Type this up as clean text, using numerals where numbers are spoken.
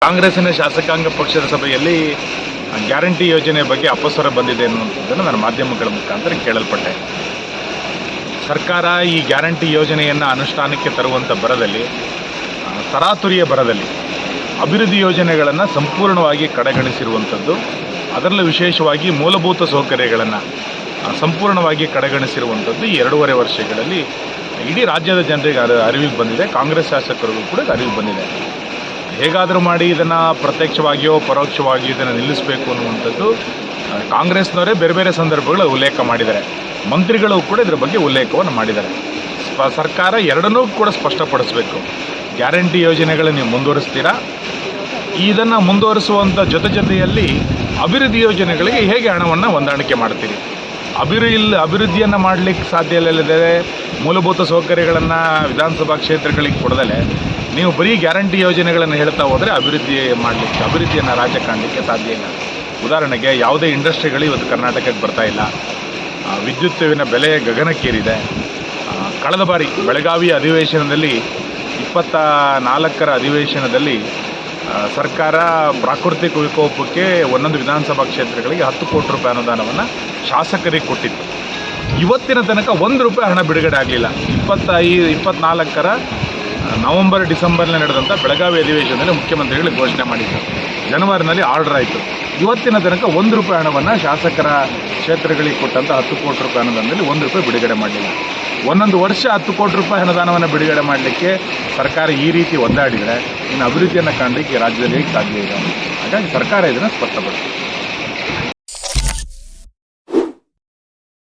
ಕಾಂಗ್ರೆಸ್ಸಿನ ಶಾಸಕಾಂಗ ಪಕ್ಷದ ಸಭೆಯಲ್ಲಿ ಗ್ಯಾರಂಟಿ ಯೋಜನೆ ಬಗ್ಗೆ ಅಪಸ್ವರ ಬಂದಿದೆ ಅನ್ನುವಂಥದ್ದನ್ನು ನಾನು ಮಾಧ್ಯಮಗಳ ಮುಖಾಂತರ ಕೇಳಲ್ಪಟ್ಟೆ. ಸರ್ಕಾರ ಈ ಗ್ಯಾರಂಟಿ ಯೋಜನೆಯನ್ನು ಅನುಷ್ಠಾನಕ್ಕೆ ತರುವಂಥ ಬರದಲ್ಲಿ, ತರಾತುರಿಯ ಬರದಲ್ಲಿ ಅಭಿವೃದ್ಧಿ ಯೋಜನೆಗಳನ್ನು ಸಂಪೂರ್ಣವಾಗಿ ಕಡೆಗಣಿಸಿರುವಂಥದ್ದು, ಅದರಲ್ಲೂ ವಿಶೇಷವಾಗಿ ಮೂಲಭೂತ ಸೌಕರ್ಯಗಳನ್ನು ಸಂಪೂರ್ಣವಾಗಿ ಕಡೆಗಣಿಸಿರುವಂಥದ್ದು ಈ 2.5 ವರ್ಷಗಳಲ್ಲಿ ಇಡೀ ರಾಜ್ಯದ ಜನರಿಗೆ ಅರಿವಿಗೆ ಬಂದಿದೆ. ಕಾಂಗ್ರೆಸ್ ಶಾಸಕರಿಗೂ ಕೂಡ ಅರಿವಿಗೆ ಬಂದಿದೆ. ಹೇಗಾದರೂ ಮಾಡಿ ಇದನ್ನು ಪ್ರತ್ಯಕ್ಷವಾಗಿಯೋ ಪರೋಕ್ಷವಾಗಿಯೋ ಇದನ್ನು ನಿಲ್ಲಿಸಬೇಕು ಅನ್ನುವಂಥದ್ದು ಕಾಂಗ್ರೆಸ್ನವರೇ ಬೇರೆ ಬೇರೆ ಸಂದರ್ಭಗಳ ಉಲ್ಲೇಖ ಮಾಡಿದ್ದಾರೆ. ಮಂತ್ರಿಗಳು ಕೂಡ ಇದರ ಬಗ್ಗೆ ಉಲ್ಲೇಖವನ್ನು ಮಾಡಿದ್ದಾರೆ. ಸರ್ಕಾರ ಎರಡನ್ನೂ ಕೂಡ ಸ್ಪಷ್ಟಪಡಿಸಬೇಕು. ಗ್ಯಾರಂಟಿ ಯೋಜನೆಗಳನ್ನು ನೀವು ಮುಂದುವರಿಸ್ತೀರಾ, ಇದನ್ನು ಮುಂದುವರಿಸುವಂಥ ಜೊತೆಯಲ್ಲಿ ಅಭಿವೃದ್ಧಿ ಯೋಜನೆಗಳಿಗೆ ಹೇಗೆ ಹಣವನ್ನು ಹೊಂದಾಣಿಕೆ ಮಾಡ್ತೀರಿ? ಅಭಿವೃದ್ಧಿಯನ್ನು ಮಾಡಲಿಕ್ಕೆ ಸಾಧ್ಯ ಇಲ್ಲದೆ ಮೂಲಭೂತ ಸೌಕರ್ಯಗಳನ್ನು ವಿಧಾನಸಭಾ ಕ್ಷೇತ್ರಗಳಿಗೆ ಕೊಡದಲೆ ನೀವು ಬರೀ ಗ್ಯಾರಂಟಿ ಯೋಜನೆಗಳನ್ನು ಹೇಳ್ತಾ ಹೋದರೆ ಅಭಿವೃದ್ಧಿಯನ್ನು ರಾಜ್ಯ ಕಾಣಲಿಕ್ಕೆ ಸಾಧ್ಯ ಇಲ್ಲ. ಉದಾಹರಣೆಗೆ ಯಾವುದೇ ಇಂಡಸ್ಟ್ರಿಗಳು ಇವತ್ತು ಕರ್ನಾಟಕಕ್ಕೆ ಬರ್ತಾ ಇಲ್ಲ. ವಿದ್ಯುತ್ತಿನ ಬೆಲೆ ಗಗನಕ್ಕೇರಿದೆ. ಕಳೆದ ಬಾರಿ ಬೆಳಗಾವಿ ಅಧಿವೇಶನದಲ್ಲಿ 24ರ ಅಧಿವೇಶನದಲ್ಲಿ ಸರ್ಕಾರ ಪ್ರಾಕೃತಿಕ ವಿಕೋಪಕ್ಕೆ ಒಂದೊಂದು ವಿಧಾನಸಭಾ ಕ್ಷೇತ್ರಗಳಿಗೆ 10 ಕೋಟಿ ರೂಪಾಯಿ ಅನುದಾನವನ್ನು ಶಾಸಕರಿಗೆ ಕೊಟ್ಟಿತ್ತು. ಇವತ್ತಿನ ತನಕ ₹1 ಹಣ ಬಿಡುಗಡೆ ಆಗಲಿಲ್ಲ. 24ರ ನವೆಂಬರ್ ಡಿಸೆಂಬರ್ನಲ್ಲಿ ನಡೆದಂಥ ಬೆಳಗಾವಿ ಅಧಿವೇಶನದಲ್ಲಿ ಮುಖ್ಯಮಂತ್ರಿಗಳಿಗೆ ಘೋಷಣೆ ಮಾಡಿದ್ರು. ಜನವರಿನಲ್ಲಿ ಆರ್ಡರ್ ಆಯಿತು. ಇವತ್ತಿನ ತನಕ ₹1 ಹಣವನ್ನು ಶಾಸಕರ ಕ್ಷೇತ್ರಗಳಿಗೆ ಕೊಟ್ಟಂಥ 10 ಕೋಟಿ ರೂಪಾಯಿ ಅನುದಾನದಲ್ಲಿ ₹1 ಬಿಡುಗಡೆ ಮಾಡಲಿಲ್ಲ. ಒಂದೊಂದು ವರ್ಷ 10 ಕೋಟಿ ರೂಪಾಯಿ ಅನುದಾನವನ್ನು ಬಿಡುಗಡೆ ಮಾಡಲಿಕ್ಕೆ ಸರ್ಕಾರ ಈ ರೀತಿ ಒದ್ದಾಡಿದರೆ ಇನ್ನು ಅಭಿವೃದ್ಧಿಯನ್ನು ಕಾಣಲಿಕ್ಕೆ ರಾಜ್ಯದಲ್ಲಿ ಸಾಧ್ಯ ಇದೆ. ಹಾಗಾಗಿ ಸರ್ಕಾರ ಇದನ್ನು ಸ್ಪಷ್ಟಪಡಿಸಿದೆ.